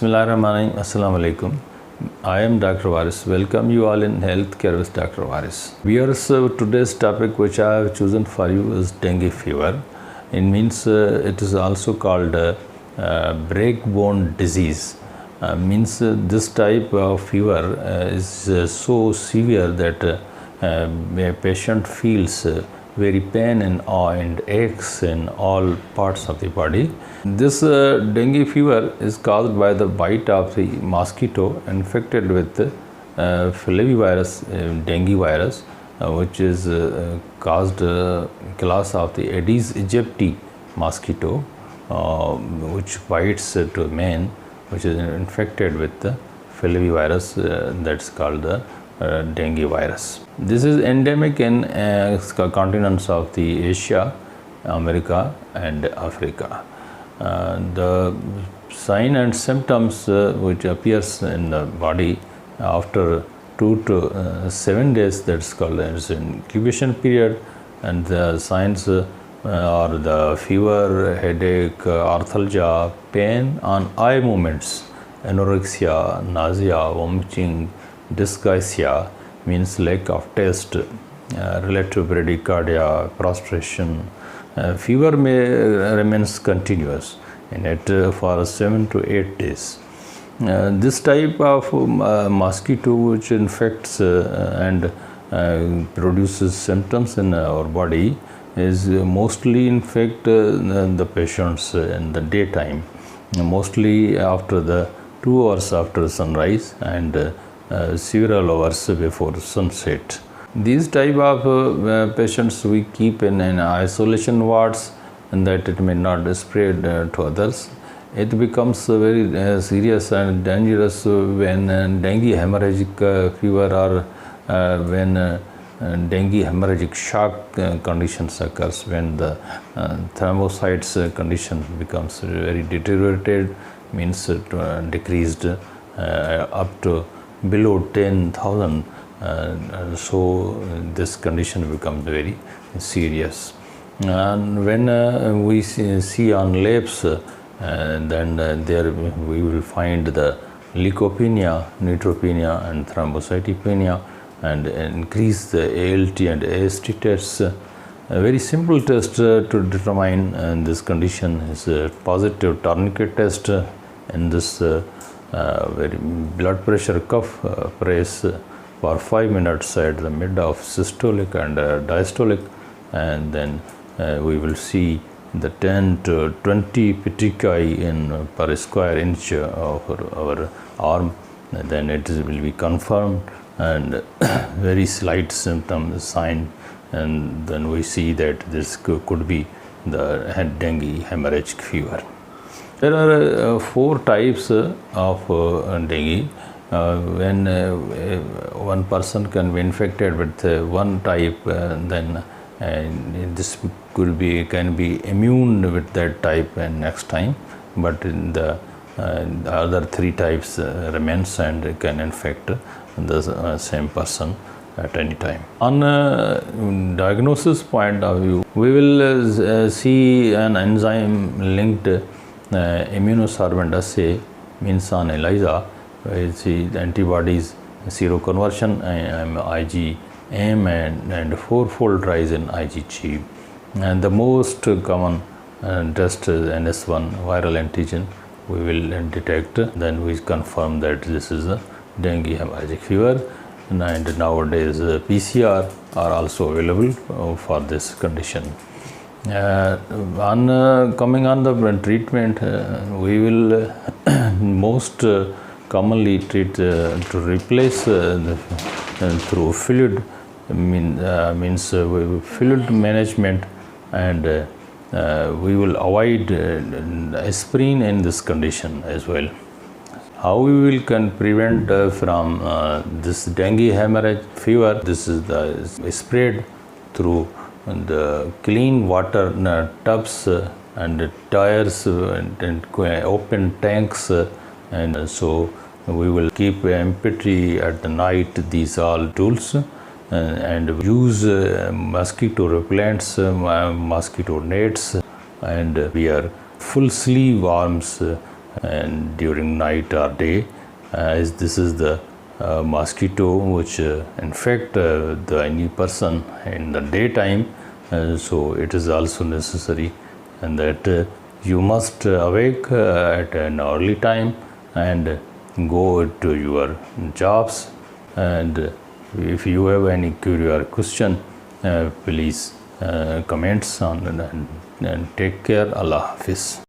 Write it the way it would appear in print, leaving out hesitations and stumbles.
Bismillahirrahmanirrahim. Assalamu alaikum. I am Dr. Waris. Welcome you all in Healthcare with Dr. Waris. Viewers, today's topic which I have chosen for you is dengue fever. It means it is also called breakbone disease. This type of fever is so severe that a patient feels very pain and aches in all parts of the body. This dengue fever is caused by the bite of the mosquito infected with flavivirus, dengue virus, which is caused class of the Aedes aegypti mosquito, which bites to man, which is infected with the flavivirus, that's called the dengue virus. This is endemic in continents of the Asia, America and Africa. The sign and symptoms which appears in the body after 2 to 7 days, that's called as an incubation period, and the signs are the fever, headache, arthalgia, pain on eye movements, anorexia, nausea, vomiting, dyschezia means lack of taste, relative bradycardia, prostration. Fever may remains continuous in it for 7 to 8 days. This type of mosquito which infects and produces symptoms in our body is mostly infect the patients in the daytime, mostly after the 2 hours after sunrise and several hours before sunset. These type of patients we keep in isolation wards, and that it may not spread to others. It becomes very serious and dangerous when dengue hemorrhagic fever or when dengue hemorrhagic shock conditions occurs, when the thrombocytes condition becomes very deteriorated, means decreased up to below 10,000. So this condition becomes very serious. And when we see on labs, then there we will find the leukopenia, neutropenia and thrombocytopenia, and increase the ALT and AST tests. A very simple test to determine this condition is a positive tourniquet test. In this very blood pressure cuff press for 5 minutes at the mid of systolic and diastolic, and then we will see the 10 to 20 petechiae in per square inch of our arm. And then it will be confirmed and very slight symptom sign, and then we see that this could be the dengue hemorrhagic fever. There are 4 types of dengue. When one person can be infected with one type, then this can be immune with that type and next time, but in the other 3 types remains and can infect the same person at any time. On diagnosis point of view, we will see an enzyme linked immunosorbent assay, means on ELISA, we see the antibodies, seroconversion, IgM, and 4-fold rise in IgG. And the most common test is NS1 viral antigen. We will detect, then we confirm that this is a dengue hemorrhagic fever. And nowadays PCR are also available for this condition. Coming on the treatment, we will most commonly treat to replace through fluid, means fluid management, and we will avoid aspirin in this condition as well. How we can prevent from this dengue hemorrhage fever? This is the spread through the clean water tubs and tires and open tanks, and so we will keep empty at the night these all tools, and use mosquito repellents, mosquito nets, and wear full sleeve arms and during night or day, as this is the mosquito which infect any person in the daytime. So it is also necessary and that you must awake at an early time and go to your jobs. And if you have any query or question, please comments on and take care. Allah Hafiz.